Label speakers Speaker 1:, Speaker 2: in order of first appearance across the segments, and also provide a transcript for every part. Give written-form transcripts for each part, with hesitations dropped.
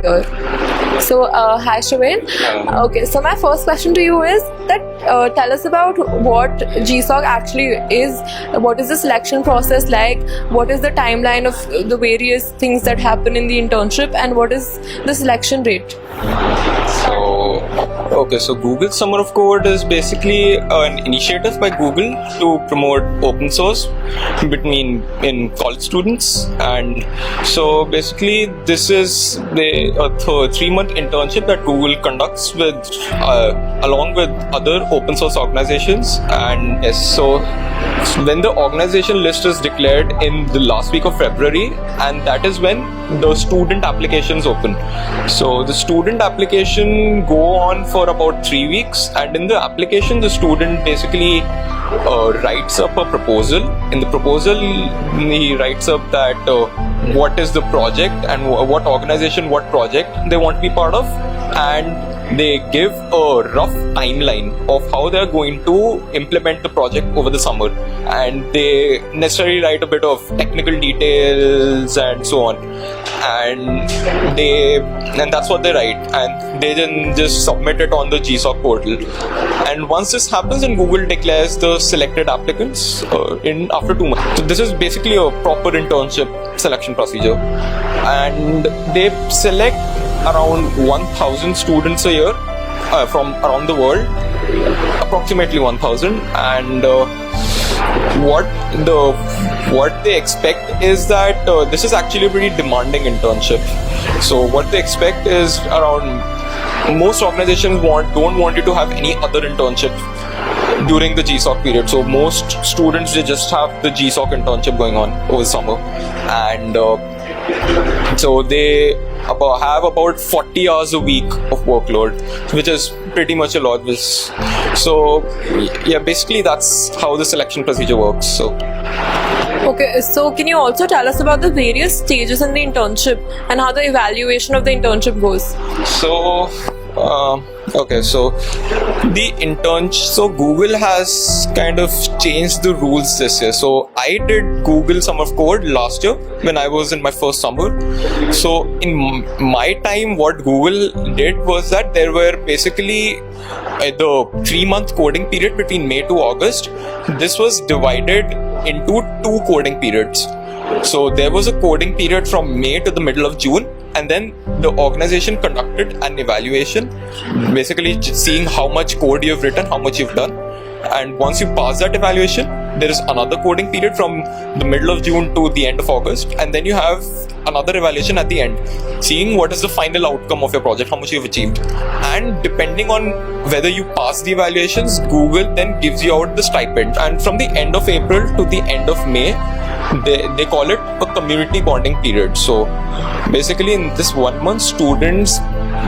Speaker 1: here. So, hi Shravan. Okay, so my first question to you is that tell us about what GSOC actually is. What is the selection process like? What is the timeline of the various things that happen in the internship, and what is the selection rate?
Speaker 2: So Google Summer of Code is basically an initiative by Google to promote open source in college students, and so basically this is a 3-month internship that Google conducts with along with other open source organizations. And yes, so when the organization list is declared in the last week of February, and that is when the student applications open. So the student application go on for about 3 weeks, and in the application the student basically writes up a proposal. In the proposal he writes up that what is the project and what organization, what project they want to be part of, and they give a rough timeline of how they're going to implement the project over the summer, and they necessarily write a bit of technical details and so on, and that's what they write, and they then just submit it on the GSOC portal. And once this happens, then Google declares the selected applicants in after 2 months. So this is basically a proper internship selection procedure, and they select around 1,000 students a year from around the world, approximately 1,000, and what they expect is that this is actually a pretty demanding internship. So what they expect is most organizations don't want you to have any other internship during the GSOC period. So most students, they just have the GSOC internship going on over summer, and so they have about 40 hours a week of workload, which is pretty much a lot. So yeah, basically that's how the selection procedure works. So
Speaker 1: Okay, so can you also tell us about the various stages in the internship and how the evaluation of the internship goes?
Speaker 2: So so Google has kind of changed the rules this year. So I did Google Summer of Code last year when I was in my first summer. So in my time, what Google did was that there were basically the 3-month coding period between May to August. This was divided into 2 coding periods. So there was a coding period from May to the middle of June, and then the organization conducted an evaluation, basically just seeing how much code you've written, how much you've done. And once you pass that evaluation, there is another coding period from the middle of June to the end of August, and then you have another evaluation at the end, seeing what is the final outcome of your project, how much you've achieved. And depending on whether you pass the evaluations, Google then gives you out the stipend. And from the end of April to the end of May, they call it a community bonding period. So basically in this 1 month, students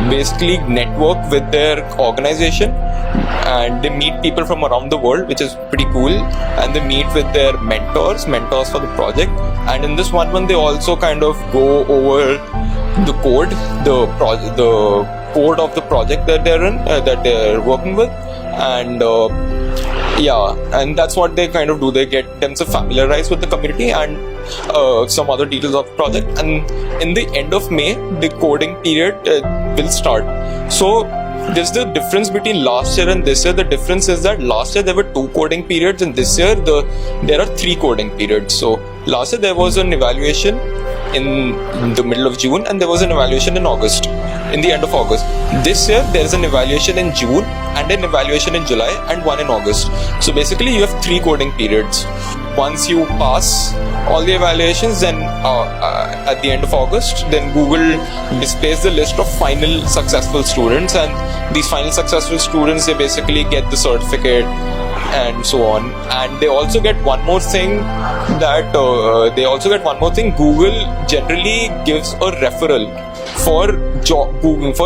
Speaker 2: basically network with their organization, and they meet people from around the world, which is pretty cool, and they meet with their mentors for the project. And in this 1 month, they also kind of go over the code, the code of the project that they're working with, and and that's what they kind of do. They get themselves familiarized with the community and some other details of the project, and in the end of May, the coding period will start. So there's the difference between last year and this year. The difference is that last year there were 2 coding periods, and this year there are 3 coding periods. So last year there was an evaluation in the middle of June, and there was an evaluation in the end of August. This year there is an evaluation in June, and an evaluation in July, and one in August. So basically you have 3 coding periods. Once you pass all the evaluations, then at the end of August, then Google displays the list of final successful students, and these final successful students, they basically get the certificate and so on. And they also get one more thing Google generally gives a referral for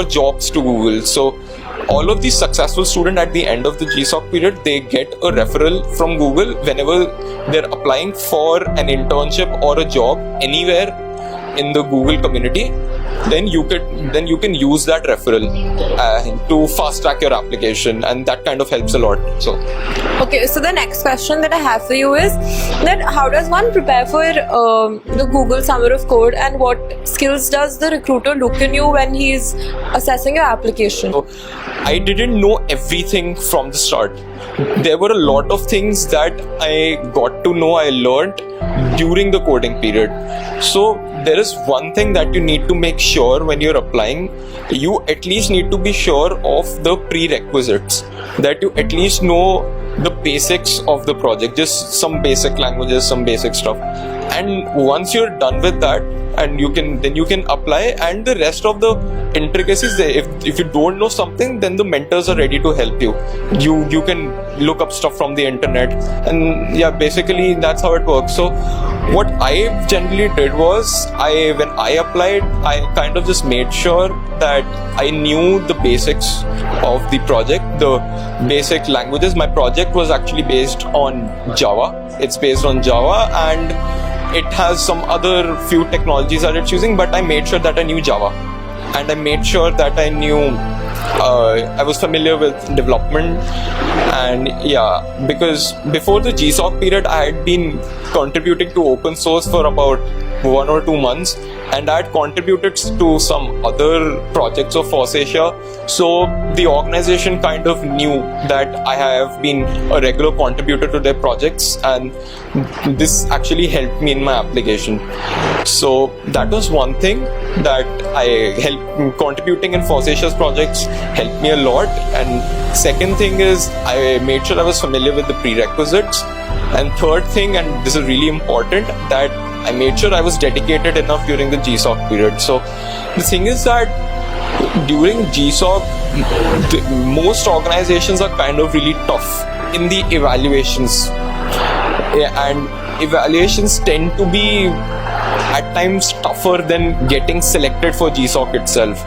Speaker 2: jobs to Google. So all of these successful students at the end of the GSOC period, they get a referral from Google whenever they're applying for an internship or a job anywhere in the Google community, then you can use that referral to fast track your application, and that kind of helps a lot. So
Speaker 1: Okay, so the next question that I have for you is that how does one prepare for the Google Summer of Code, and what skills does the recruiter look in you when he's assessing your application?
Speaker 2: So I didn't know everything from the start. There were a lot of things that I got to know, I learned during the coding period. So there is one thing that you need to make sure when you're applying. You at least need to be sure of the prerequisites, that you at least know the basics of the project, just some basic languages, some basic stuff. And once you're done with that, and you can apply, and the rest of the intricacies, if you don't know something, then the mentors are ready to help you. You can look up stuff from the internet, and yeah, basically that's how it works. So what I generally did was, when I applied, I kind of just made sure that I knew the basics of the project, the basic languages. My project was actually based on Java. It's based on Java, and it has some other few technologies that it's using, but I made sure that I knew Java, and I made sure that I knew I was familiar with development. And yeah, because before the GSOC period, I had been contributing to open source for about 1 or 2 months, and I had contributed to some other projects of Force Asia. So the organization kind of knew that I have been a regular contributor to their projects, and this actually helped me in my application. So that was one thing that contributing in Force Asia's projects helped me a lot. And second thing is, I made sure I was familiar with the prerequisites. And third thing, and this is really important, that I made sure I was dedicated enough during the GSOC period. So the thing is that during GSOC, most organizations are kind of really tough in the evaluations. And evaluations tend to be at times tougher than getting selected for GSOC itself,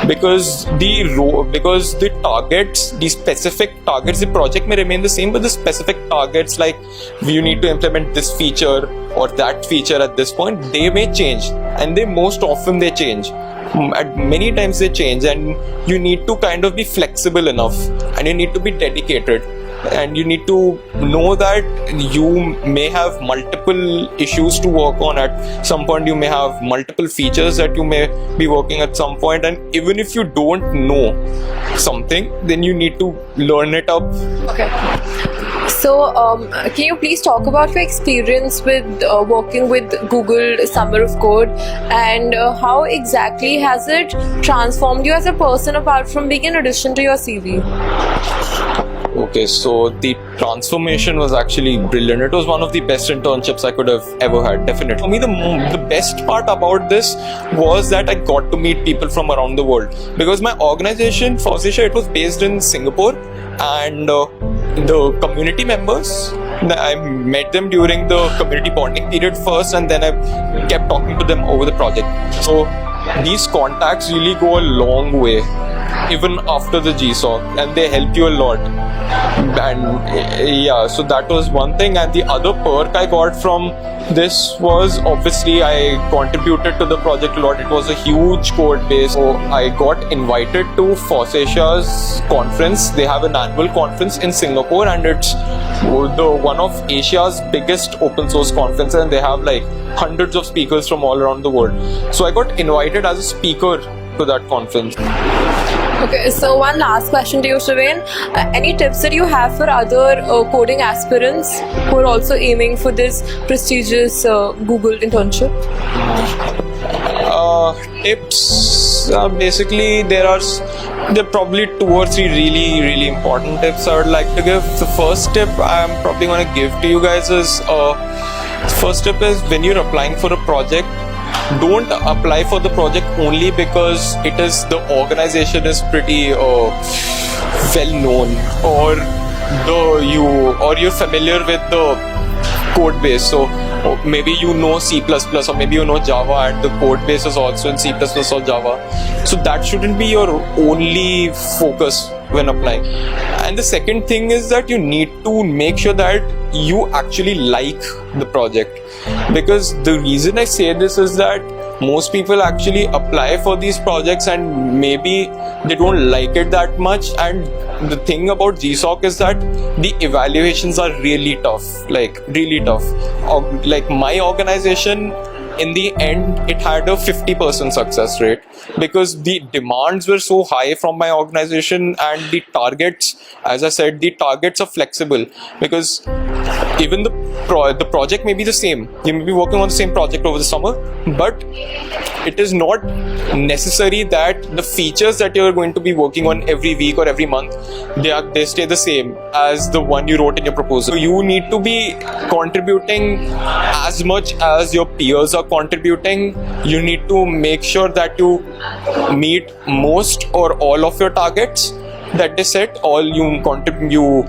Speaker 2: because the targets, the specific targets, the project may remain the same, but the specific targets, like you need to implement this feature or that feature at this point, they may change, and most often they change. At many times they change, and you need to kind of be flexible enough, and you need to be dedicated. And you need to know that you may have multiple issues to work on at some point. You may have multiple features that you may be working at some point, and even if you don't know something, then you need to learn it up.
Speaker 1: Okay. So, can you please talk about your experience with working with Google Summer of Code, and how exactly has it transformed you as a person apart from being an addition to your CV?
Speaker 2: Okay, so the transformation was actually brilliant. It was one of the best internships I could have ever had, definitely. For me, the best part about this was that I got to meet people from around the world. Because my organization, Force Asia, it was based in Singapore, and the community members, I met them during the community bonding period first, and then I kept talking to them over the project. So these contacts really go a long way, even after the GSOC, and they help you a lot. And yeah, so that was one thing. And the other perk I got from this was, obviously, I contributed to the project a lot. It was a huge code base. So I got invited to Force Asia's conference. They have an annual conference in Singapore, and it's one of Asia's biggest open source conferences, and they have like hundreds of speakers from all around the world. So I got invited as a speaker to that conference.
Speaker 1: Okay, so one last question to you, Shravin. Any tips that you have for other coding aspirants who are also aiming for this prestigious Google internship?
Speaker 2: Tips, basically there are probably 2 or 3 really important tips I would like to give. The first tip I'm probably going to give to you guys is, first tip is, when you're applying for a project, don't apply for the project only because the organization is pretty well known, or you're familiar with the code base. So maybe you know C++, or maybe you know Java, and the code base is also in C++ or Java. So that shouldn't be your only focus when applying. And the second thing is that you need to make sure that you actually like the project. Because the reason I say this is that most people actually apply for these projects and maybe they don't like it that much. And the thing about GSOC is that the evaluations are really tough, like really tough. Like my organization, in the end, it had a 50% success rate because the demands were so high from my organization, and the targets, as I said, the targets are flexible because even the project may be the same. You may be working on the same project over the summer, but it is not necessary that the features that you're going to be working on every week or every month, they stay the same as the one you wrote in your proposal. So you need to be contributing as much as your peers are contributing. You need to make sure that you meet most or all of your targets that they set. You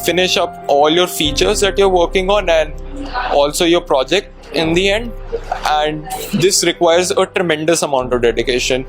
Speaker 2: finish up all your features that you're working on, and also your project in the end. And this requires a tremendous amount of dedication.